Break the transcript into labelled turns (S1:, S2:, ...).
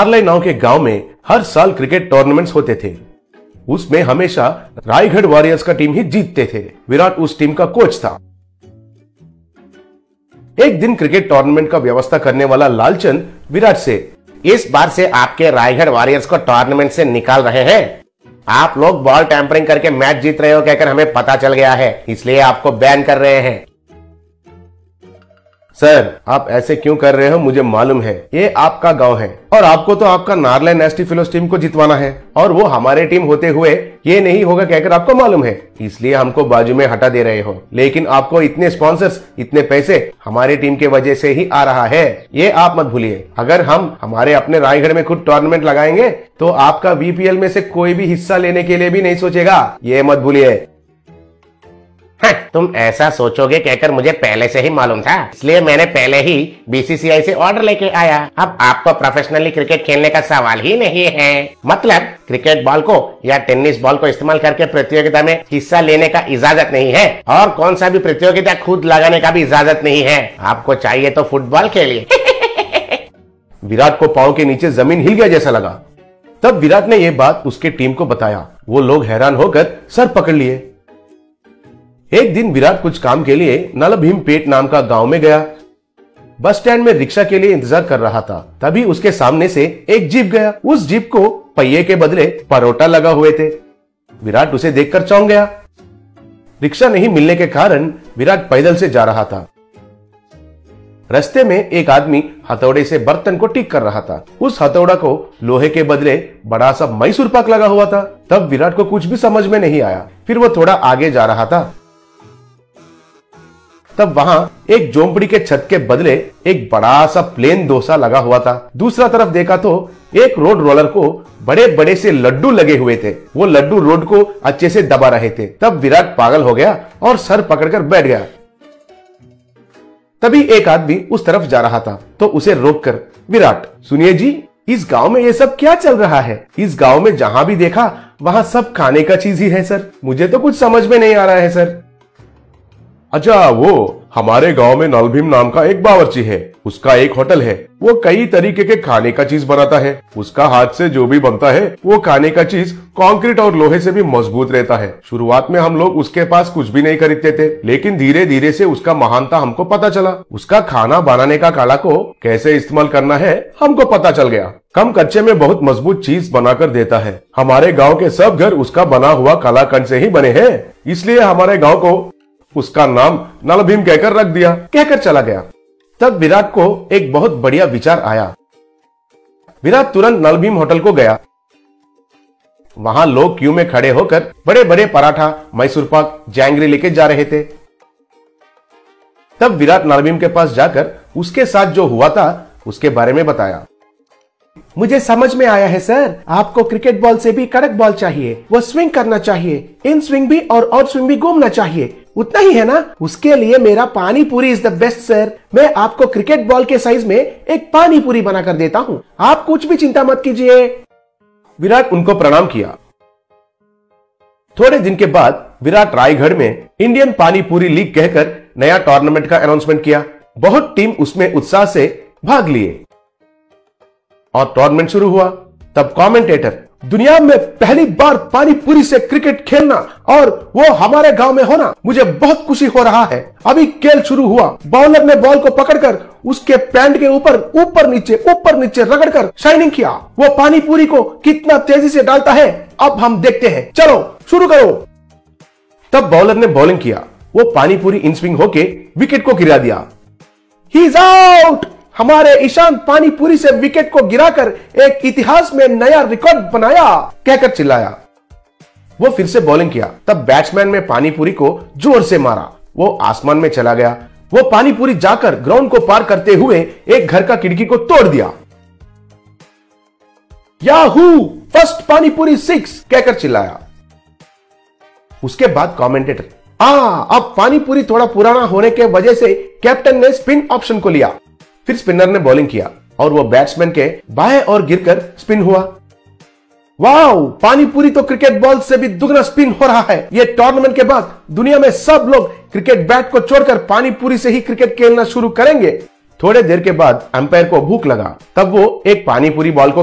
S1: नारले नाव के गांव में हर साल क्रिकेट टूर्नामेंट्स होते थे। उसमें हमेशा रायगढ़ वॉरियर्स का टीम ही जीतते थे। विराट उस टीम का कोच था। एक दिन क्रिकेट टूर्नामेंट का व्यवस्था करने वाला लालचंद विराट से,
S2: इस बार से आपके रायगढ़ वॉरियर्स को टूर्नामेंट से निकाल रहे हैं। आप लोग बॉल टैंपरिंग करके मैच जीत रहे हो कहकर हमें पता चल गया है, इसलिए आपको बैन कर रहे हैं।
S1: सर, आप ऐसे क्यों कर रहे हो मुझे मालूम है, ये आपका गांव है और आपको तो आपका नारले नेस्टी फिलोस टीम को जितवाना है और वो हमारे टीम होते हुए ये नहीं होगा कहकर आपको मालूम है, इसलिए हमको बाजू में हटा दे रहे हो। लेकिन आपको इतने स्पॉन्सर्स, इतने पैसे हमारी टीम के वजह से ही आ रहा है, ये आप मत भूलिए। अगर हम हमारे अपने रायगढ़ में खुद टूर्नामेंट लगाएंगे तो आपका बीपीएल में से कोई भी हिस्सा लेने के लिए भी नहीं सोचेगा, ये मत भूलिए।
S2: हाँ, तुम ऐसा सोचोगे कहकर मुझे पहले से ही मालूम था, इसलिए मैंने पहले ही बीसीसीआई से ऑर्डर लेके आया। अब आपको प्रोफेशनली क्रिकेट खेलने का सवाल ही नहीं है। मतलब क्रिकेट बॉल को या टेनिस बॉल को इस्तेमाल करके प्रतियोगिता में हिस्सा लेने का इजाजत नहीं है और कौन सा भी प्रतियोगिता खुद लगाने का भी इजाजत नहीं है। आपको चाहिए तो फुटबॉल खेलिए।
S1: विराट को पांव के नीचे जमीन हिल गया जैसा लगा। तब विराट ने यह बात उसके टीम को बताया। वो लोग हैरान होकर सर पकड़ लिए। एक दिन विराट कुछ काम के लिए नलभीमपेट नाम का गांव में गया। बस स्टैंड में रिक्शा के लिए इंतजार कर रहा था। तभी उसके सामने से एक जीप गया। उस जीप को पहिए के बदले परोटा लगा हुए थे। विराट उसे देखकर चौंक गया। रिक्शा नहीं मिलने के कारण विराट पैदल से जा रहा था। रास्ते में एक आदमी हथौड़े से बर्तन को ठीक कर रहा था। उस हथौड़ा को लोहे के बदले बड़ा सा मैसूर पाक लगा हुआ था। तब विराट को कुछ भी समझ में नहीं आया। फिर वो थोड़ा आगे जा रहा था। तब वहां एक झोंपड़ी के छत के बदले एक बड़ा सा प्लेन डोसा लगा हुआ था। दूसरा तरफ देखा तो एक रोड रोलर को बड़े बड़े से लड्डू लगे हुए थे। वो लड्डू रोड को अच्छे से दबा रहे थे। तब विराट पागल हो गया और सर पकड़कर बैठ गया। तभी एक आदमी उस तरफ जा रहा था तो उसे रोककर, विराट सुनिए जी, इस गांव में ये सब क्या चल रहा है? इस गांव में जहां भी देखा वहां सब खाने का चीज ही है सर। मुझे तो कुछ समझ में नहीं आ रहा है सर। अच्छा, वो हमारे गांव में नलभीम नाम का एक बावर्ची है। उसका एक होटल है। वो कई तरीके के खाने का चीज बनाता है। उसका हाथ से जो भी बनता है वो खाने का चीज कंक्रीट और लोहे से भी मजबूत रहता है। शुरुआत में हम लोग उसके पास कुछ भी नहीं खरीदते थे, लेकिन धीरे धीरे से उसका महानता हमको पता चला। उसका खाना बनाने का कला को कैसे इस्तेमाल करना है हमको पता चल गया। कम खर्चे में बहुत मजबूत चीज बनाकर देता है। हमारे गाँव के सब घर उसका बना हुआ कलाकंद से ही बने हैं, इसलिए हमारे गाँव को उसका नाम नलभीम कहकर रख दिया। कहकर चला गया। तब विराट को एक बहुत बढ़िया विचार आया। विराट तुरंत नलभीम होटल को गया। वहां लोग क्यू में खड़े होकर बड़े बड़े पराठा, मैसूर पाक, जैंगरी लेके जा रहे थे। तब विराट नलभीम के पास जाकर उसके साथ जो हुआ था उसके बारे में बताया।
S3: मुझे समझ में आया है सर, आपको क्रिकेट बॉल से भी कड़क बॉल चाहिए। वो स्विंग करना चाहिए, इन स्विंग भी और आउट स्विंग भी घूमना चाहिए, उतना ही है ना? उसके लिए मेरा पानी पूरी इज द बेस्ट सर। मैं आपको क्रिकेट बॉल के साइज में एक पानी पूरी बनाकर देता हूँ, आप कुछ भी चिंता मत कीजिए।
S1: विराट उनको प्रणाम किया। थोड़े दिन के बाद विराट रायगढ़ में इंडियन पानी पूरी लीग कहकर नया टूर्नामेंट का अनाउंसमेंट किया। बहुत टीम उसमें उत्साह से भाग लिए और टूर्नामेंट शुरू हुआ। तब कमेंटेटर, दुनिया में पहली बार पानी पूरी से क्रिकेट खेलना और वो हमारे गांव में होना, मुझे बहुत खुशी हो रहा है। अभी खेल शुरू हुआ। बॉलर ने बॉल को पकड़कर उसके पैंट के ऊपर नीचे रगड़कर शाइनिंग किया। वो पानी पूरी को कितना तेजी से डालता है अब हम देखते हैं। चलो शुरू करो। तब बॉलर ने बॉलिंग किया। वो पानी पूरी इन स्विंग होके विकेट को गिरा दिया।
S3: He is out. हमारे ईशान पानी पूरी से विकेट को गिराकर एक इतिहास में नया रिकॉर्ड बनाया,
S1: कहकर चिल्लाया। वो फिर से बॉलिंग किया। तब बैट्समैन ने पानी पूरी को जोर से मारा। वो आसमान में चला गया। वो पानी पूरी जाकर ग्राउंड को पार करते हुए एक घर का खिड़की को तोड़ दिया।
S3: याहू, फर्स्ट पानी पूरी 6,
S1: कहकर चिल्लाया। उसके बाद कमेंटेटर, अब पानी पूरी थोड़ा पुराना होने के वजह से कैप्टन ने स्पिन ऑप्शन को लिया। फिर स्पिनर ने बॉलिंग किया और वो बैट्समैन के बाएं ओर गिरकर स्पिन हुआ।
S3: वाओ, पानी पूरी तो क्रिकेट बॉल से भी दुगना स्पिन हो रहा है। ये टूर्नामेंट के बाद दुनिया में सब लोग क्रिकेट बैट को छोड़कर पानी पूरी से ही क्रिकेट खेलना शुरू करेंगे।
S1: थोड़े देर के बाद अंपायर को भूख लगा। तब वो एक पानी पूरी बॉल को